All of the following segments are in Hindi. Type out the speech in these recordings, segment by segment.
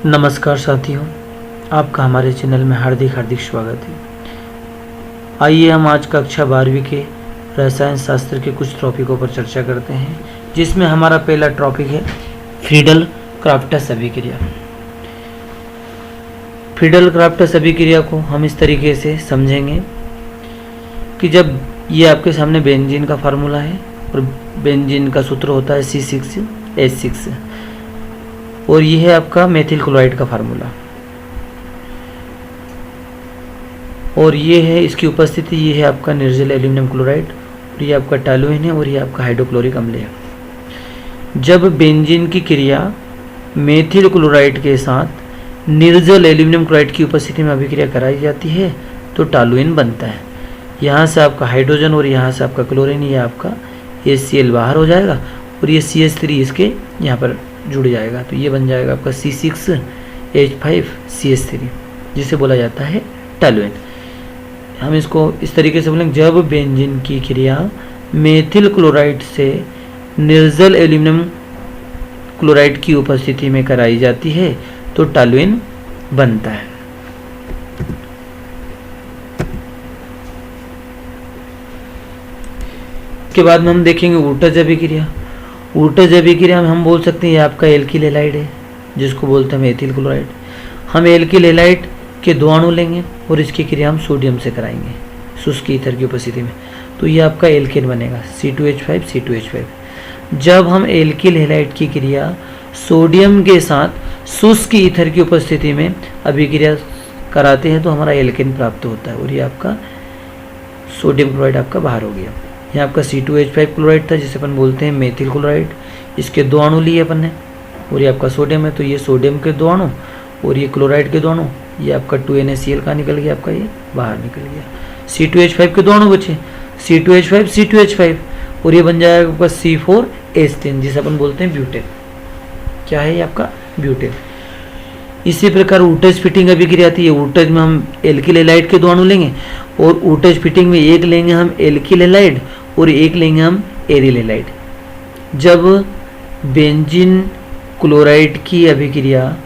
नमस्कार साथियों, आपका हमारे चैनल में हार्दिक स्वागत है। आइए हम आज कक्षा 12वीं के रसायन शास्त्र के कुछ टॉपिकों पर चर्चा करते हैं, जिसमें हमारा पहला टॉपिक है फ्रीडल क्राफ्टस अभिक्रिया। फ्रीडल क्राफ्टस अभिक्रिया को हम इस तरीके से समझेंगे कि जब ये आपके सामने बेंजीन का फार्मूला है और बेंजीन का सूत्र होता है C6H6 और ये है आपका मेथिल क्लोराइड का फार्मूला, और ये है इसकी उपस्थिति, ये है आपका निर्जल एल्यूमिनियम क्लोराइड और ये आपका टॉलुएन है और ये आपका हाइड्रोक्लोरिक अम्ल है। जब बेंजीन की क्रिया मेथिल क्लोराइड के साथ निर्जल एल्यूमिनियम क्लोराइड की उपस्थिति में अभिक्रिया कराई जाती है तो टॉलुएन बनता है। यहाँ से आपका हाइड्रोजन और यहाँ से आपका क्लोरीन, ये आपका HCl बाहर हो जाएगा और ये CH3 इसके यहाँ पर जुड़ जाएगा, तो ये बन जाएगा आपका C6H5CH3, जिसे बोला जाता है टॉलुएन। हम इसको इस तरीके से बोलेंगे, जब बेंजीन की क्रिया मेथिल क्लोराइड से निर्जल एल्यूमिनियम क्लोराइड की उपस्थिति में कराई जाती है तो टॉलुएन बनता है। के बाद में हम देखेंगे ऊर्टज अभिक्रिया। ऊर्टज अभिक्रिया में हम बोल सकते हैं ये आपका एल्किल हैलाइड है, जिसको बोलते हैं मेथिल क्लोराइड। हम एल्किल हैलाइड के दो अणु लेंगे और इसकी क्रिया हम सोडियम से कराएंगे शुष्क ईथर की उपस्थिति में, तो ये आपका एल्केन बनेगा C2H5 जब हम एल्किल हैलाइड की क्रिया सोडियम के साथ शुष्क ईथर की उपस्थिति में अभिक्रिया कराते हैं तो हमारा एल्केन प्राप्त होता है और ये आपका सोडियम क्लोराइड आपका बाहर हो गया। ये आपका C2H5 क्लोराइड था, जिसे अपन बोलते हैं मेथिल क्लोराइड। इसके दो अणु लिए अपन ने और ये आपका सोडियम है, तो ये सोडियम के दो अणु और ये क्लोराइड के दो अणु, ये आपका 2NaCl का निकल गया, आपका ये बाहर निकल गया। C2H5 के दो अणु बचे, C2H5 और ये बन जाएगा आपका C4H10, जिसे अपन बोलते हैं ब्यूटेन। क्या है ये आपका ब्यूटेन। इसी प्रकार ऊर्टज फिटिंग अभिक्रिया आती है। ऊर्टज में हम एल्किल हैलाइड के दो अणु लेंगे और ऊर्टज फिटिंग में एक लेंगे हम एल्किल हैलाइड और एक लेंगे हम एरिल हैलाइड। जब बेंजीन क्लोराइड की अभिक्रिया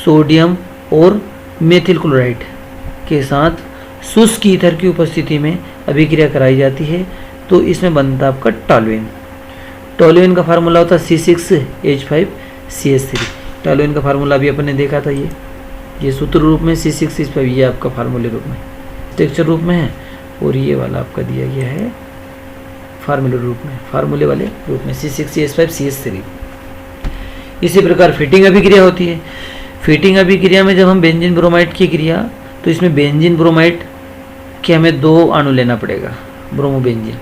सोडियम और मेथिल क्लोराइड के साथ शुष्क ईथर की उपस्थिति में अभिक्रिया कराई जाती है तो इसमें बनता है आपका टॉलुएन। टॉलुएन का फार्मूला होता है C6H5CH3। टॉलुएन का फार्मूला भी अपन ने देखा था, ये सूत्र रूप में C6H5, ये आपका फार्मूले रूप में स्ट्रक्चर रूप में है और ये वाला आपका दिया गया है फार्मूले रूप में, फार्मूले वाले रूप में C6H5CH3। इसी प्रकार फिटिंग अभिक्रिया होती है। फिटिंग अभिक्रिया में जब हम बेंजीन ब्रोमाइड की क्रिया, तो इसमें बेंजीन ब्रोमाइड के हमें दो अणु लेना पड़ेगा, ब्रोमोबेंजीन,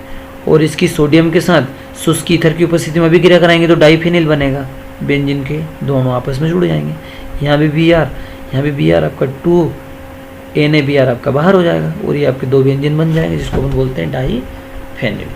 और इसकी सोडियम के साथ शुष्क ईथर की उपस्थिति में अभिक्रिया कराएंगे तो डाइफिनिल बनेगा। बेंजीन के दो अणु आपस में जुड़ जाएंगे, यहाँ भी Br, यहाँ भी Br, आपका 2NaBr आपका बाहर हो जाएगा और ये आपके दो बेंजीन बन जाएंगे, जिसको हम बोलते हैं डाइफेनिल।